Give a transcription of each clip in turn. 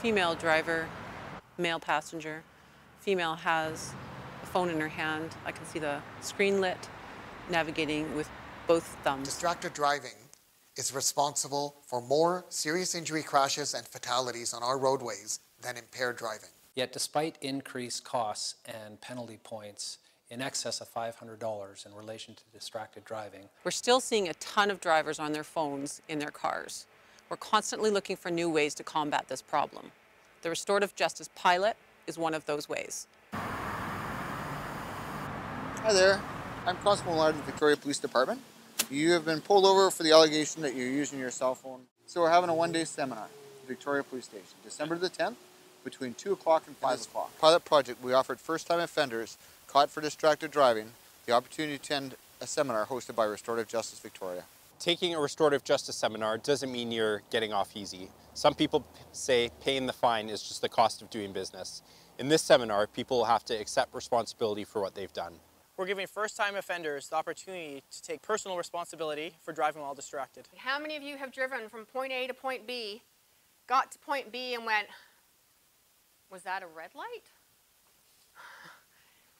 female driver, male passenger. Female has a phone in her hand. I can see the screen lit, navigating with both thumbs. Distracted driving is responsible for more serious injury crashes and fatalities on our roadways than impaired driving. Yet despite increased costs and penalty points in excess of $500 in relation to distracted driving, we're still seeing a ton of drivers on their phones in their cars. We're constantly looking for new ways to combat this problem. The Restorative Justice pilot is one of those ways. Hi there, I'm Constable Millard of the Victoria Police Department. You have been pulled over for the allegation that you're using your cell phone. So we're having a one-day seminar at Victoria Police Station, December the 10th, between 2 o'clock and 5 o'clock. Pilot project, we offered first-time offenders caught for distracted driving the opportunity to attend a seminar hosted by Restorative Justice Victoria. Taking a restorative justice seminar doesn't mean you're getting off easy. Some people say paying the fine is just the cost of doing business. In this seminar, people will have to accept responsibility for what they've done. We're giving first-time offenders the opportunity to take personal responsibility for driving while distracted. How many of you have driven from point A to point B, got to point B and went, was that a red light?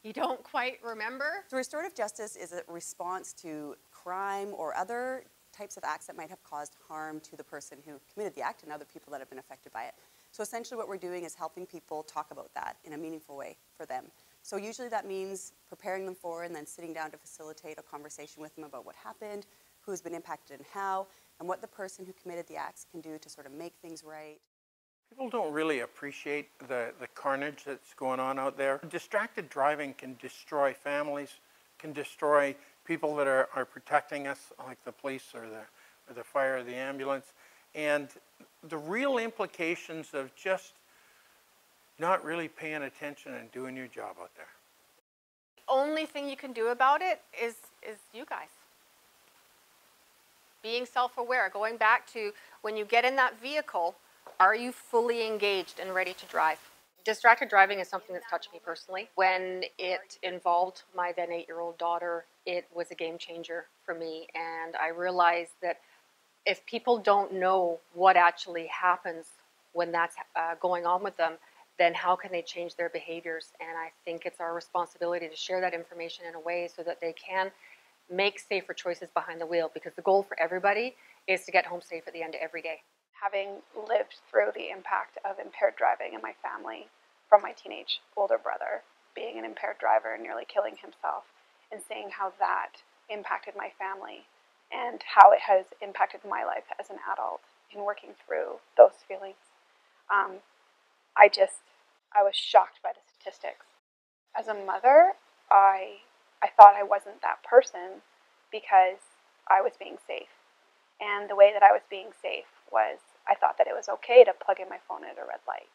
You don't quite remember? So restorative justice is a response to crime or other types of acts that might have caused harm to the person who committed the act and other people that have been affected by it. So essentially what we're doing is helping people talk about that in a meaningful way for them. So usually that means preparing them for and then sitting down to facilitate a conversation with them about what happened, who's been impacted and how, and what the person who committed the acts can do to sort of make things right. People don't really appreciate the carnage that's going on out there. Distracted driving can destroy families, can destroy people that are protecting us, like the police or the fire or the ambulance. And the real implications of just not really paying attention and doing your job out there. The only thing you can do about it is you guys. Being self-aware, going back to when you get in that vehicle, are you fully engaged and ready to drive? Distracted driving is something that's touched me personally. When it involved my then 8-year-old daughter, it was a game changer for me. And I realized that if people don't know what actually happens when that's going on with them, then how can they change their behaviors? And I think it's our responsibility to share that information in a way so that they can make safer choices behind the wheel, because the goal for everybody is to get home safe at the end of every day. Having lived through the impact of impaired driving in my family from my teenage older brother being an impaired driver and nearly killing himself, and seeing how that impacted my family and how it has impacted my life as an adult in working through those feelings. I was shocked by the statistics. As a mother, I thought I wasn't that person because I was being safe. And the way that I was being safe was I thought that it was okay to plug in my phone at a red light.